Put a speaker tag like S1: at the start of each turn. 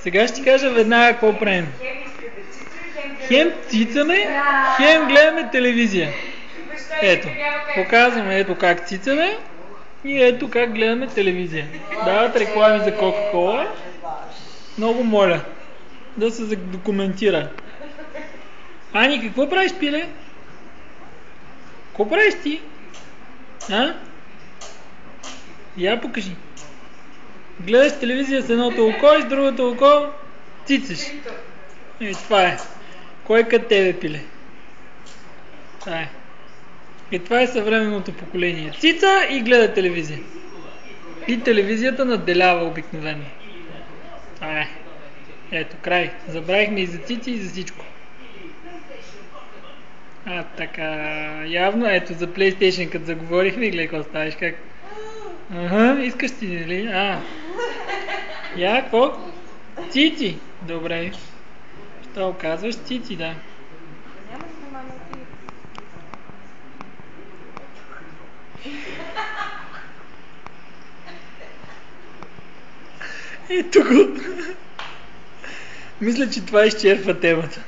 S1: Сега ще ти кажа веднага какво правим. Хем цицаме, хем гледаме телевизия. Ето, показваме ето как цицаме и ето как гледаме телевизия. Дават реклами за Кока-Кола. Много моля да се документира. Ани, какво правиш, пиле? Какво правиш ти? А? Я покажи. Гледаш телевизия с едното око и с другото око цицаш. И това е. Кой като тебе, пиле? Това е. И това е съвременното поколение. Цица и гледа телевизия. И телевизията надделява обикновено. Това е. Ето, край. Забравихме и за цици, и за всичко. Така. Явно, ето за PlayStation, като заговорихме, гледай какво ставиш, как. Искаш ти, нали? Я, какво? Цици. Добре. Що оказваш? Цици, да. Ето го. Мисля, че това изчерпва темата.